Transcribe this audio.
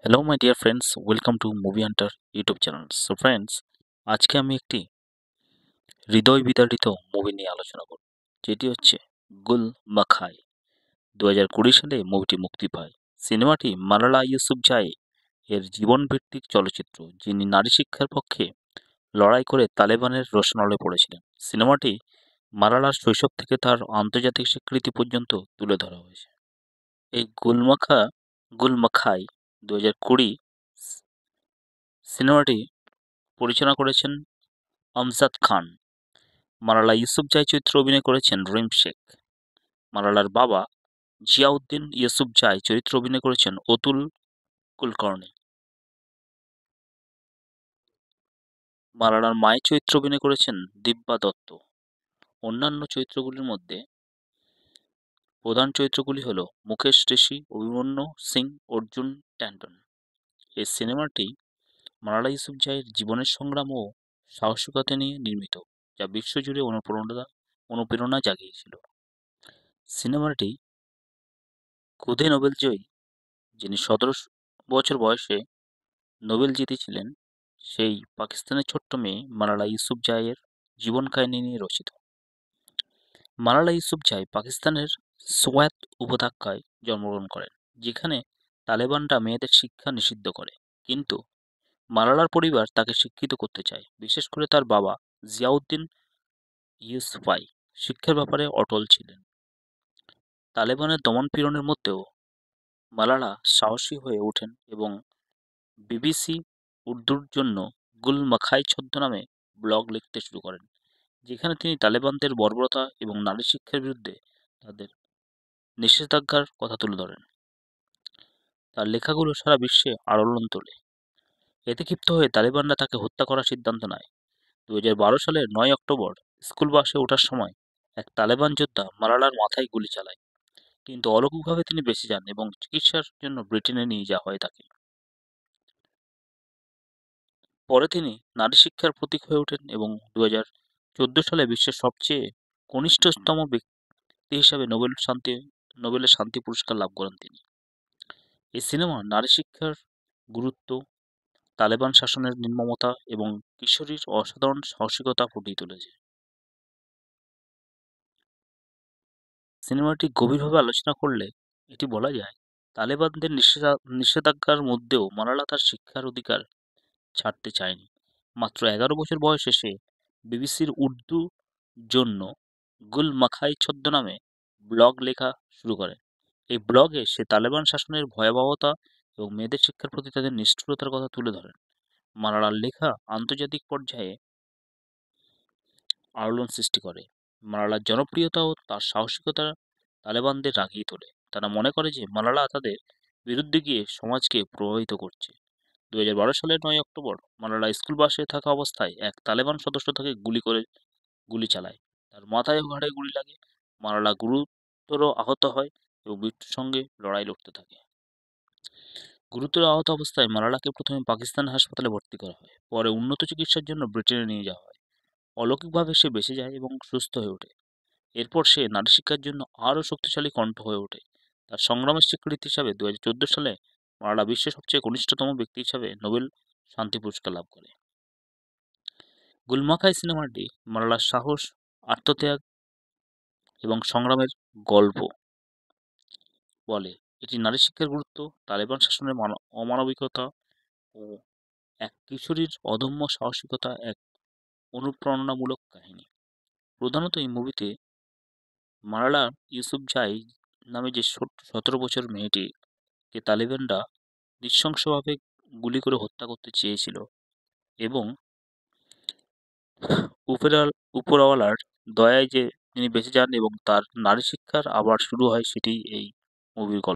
Hello my dear friends, welcome to movie Hunter YouTube channel. So friends, আজকে আমি একটি হৃদয় বিতাড়িত মুভি নিয়ে আলোচনা করব, যেটি হচ্ছে গুল মাখাই। 2020 সালে মুভিটি মুক্তি পায়। সিনেমাটি মালালা ইউসুফজাই এর জীবনভিত্তিক চলচ্চিত্র, যিনি নারী শিক্ষার পক্ষে লড়াই করে তালেবানের রোষানলে পড়েছিলেন। সিনেমাটি মালালার শৈশব থেকে তার আন্তর্জাতিক স্বীকৃতি পর্যন্ত তুলে ধরা হয়েছে। এই গুল মাখাই 2020 সিনেমাটি পরিচালনা করেছেন আমজাদ খান। মালালা ইউসুফজাই চরিত্রে অভিনয় করেছেন রহিম শেখ। মালালার বাবা জিয়াউদ্দিন ইউসুফজাই চরিত্রে অভিনয় করেছেন অতুল কুলকার্নি। মালালার মায়ের চরিত্রে অভিনয় করেছেন দিব্যা দত্ত। অন্যান্য চরিত্রগুলির মধ্যে প্রধান চরিত্রগুলি হল মুকেশ ঋষি, অভিমন্যু সিং, অর্জুন ট্যান্টন। এই সিনেমাটি মালালা ইউসুফজাইয়ের জীবনের সংগ্রাম ও সাহসিকতা নিয়ে নির্মিত, যা বিশ্বজুড়ে অনুপ্রেরণা জাগিয়েছিল। সিনেমাটি ক্ষুদে নোবেল জয়ী, যিনি 17 বছর বয়সে নোবেল জিতেছিলেন, সেই পাকিস্তানের ছোট্ট মেয়ে মালালা ইউসুফজাইয়ের জীবন কাহিনী নিয়ে রচিত। মালালা ইউসুফজাই পাকিস্তানের সোয়াত উপত্যকায় জন্মগ্রহণ করেন, যেখানে তালেবানরা মেয়েদের শিক্ষা নিষিদ্ধ করে। কিন্তু মালালার পরিবার তাকে শিক্ষিত করতে চায়, বিশেষ করে তার বাবা জিয়াউদ্দিন ইউসুফজাই শিক্ষার ব্যাপারে অটল ছিলেন। তালেবানের দমন-পীড়নের মধ্যেও মালালা সাহসী হয়ে ওঠেন এবং বিবিসি উর্দুর জন্য গুল মাখাই ছদ্মনামে ব্লগ লিখতে শুরু করেন, যেখানে তিনি তালেবানদের বর্বরতা এবং নারী শিক্ষার বিরুদ্ধে তাদের নিষেধাজ্ঞার কথা তুলে ধরেন। তার লেখাগুলো সারা বিশ্বে আলোড়ন তোলে। এতে ক্ষিপ্ত হয়ে তালেবানরা তাকে হত্যা করার সিদ্ধান্ত নেয়। 2012 সালের 9 অক্টোবর স্কুল বাসে ওঠার সময় এক তালেবান যোদ্ধা মালালার মাথায় গুলি চালায়, কিন্তু অলৌকিকভাবে তিনি বেঁচে যান এবং চিকিৎসার জন্য ব্রিটেনে নিয়ে যাওয়া হয় তাকে। পরে তিনি নারী শিক্ষার প্রতীক হয়ে ওঠেন এবং 2014 সালে বিশ্বের সবচেয়ে কনিষ্ঠতম ব্যক্তি হিসাবে নোবেলের শান্তি পুরস্কার লাভ করেন তিনি। এই সিনেমা নারী শিক্ষার গুরুত্ব, তালেবান শাসনের নির্মমতা এবং কিশোরীর অসাধারণ সাহসিকতা ফুটিয়ে তুলেছে। সিনেমাটি গভীরভাবে আলোচনা করলে এটি বলা যায়, তালেবানদের নিষেধাজ্ঞার মধ্যেও মালালা তার শিক্ষার অধিকার ছাড়তে চায়নি। মাত্র 11 বছর বয়সে সে বিবিসির উর্দু জন্য গুল মাখাই ছদ্মনামে ব্লগ লেখা শুরু করে। এই ব্লগে সে তালেবান শাসনের ভয়াবহতা এবং মেয়েদের শিক্ষার প্রতি তাদের নিষ্ঠুরতার কথা তুলে ধরেন। মালালার লেখা আন্তর্জাতিক পর্যায়ে আলোড়ন সৃষ্টি করে। মালালার জনপ্রিয়তা ও তার সাহসিকতা তালেবানদের রাগিয়ে তোলে। তারা মনে করে যে মালালা তাদের বিরুদ্ধে গিয়ে সমাজকে প্রভাবিত করছে। 2012 সালের 9 অক্টোবর মালালা স্কুল বাসে থাকা অবস্থায় এক তালেবান সদস্য তাকে গুলি চালায়। তার মাথায় ও ঘাড়ে গুলি লাগে। মালালা গুরুতর আহত হয় এবং মৃত্যুর সঙ্গে লড়াই লড়তে থাকে। গুরুতর আহত অবস্থায় মালালাকে প্রথমে পাকিস্তান হাসপাতালে ভর্তি করা হয়। পরে উন্নত চিকিৎসার জন্য ব্রিটেনে নিয়ে যাওয়া হয়। অলৌকিকভাবে সে বেঁচে যায় এবং সুস্থ হয়ে ওঠে। এরপর সে নারী শিক্ষার জন্য আরও শক্তিশালী কণ্ঠ হয়ে ওঠে। তার সংগ্রামের স্বীকৃতি হিসাবে 2014 সালে মালালা বিশ্বের সবচেয়ে কনিষ্ঠতম ব্যক্তি হিসাবে নোবেল শান্তি পুরস্কার লাভ করে। গুলমাখাই সিনেমাটি মালালার সাহস, আত্মত্যাগ এবং সংগ্রামের গল্প বলে। এটি নারী শিক্ষার গুরুত্ব, তালেবান শাসনের অমানবিকতা ও এক কিশোরীর অদম্য সাহসিকতা এক অনুপ্রেরণামূলক কাহিনী। প্রধানত এই মুভিতে মালালা ইউসুফজাই নামে যে 17 বছর মেয়েটিকে তালেবানরা নৃশংসভাবে গুলি করে হত্যা করতে চেয়েছিল এবং উপরওয়ালার দয়ায় যে তিনি বেঁচে যান এবং তার নারী শিক্ষার আবার শুরু হয়, সেটি এই মুভির গল্প।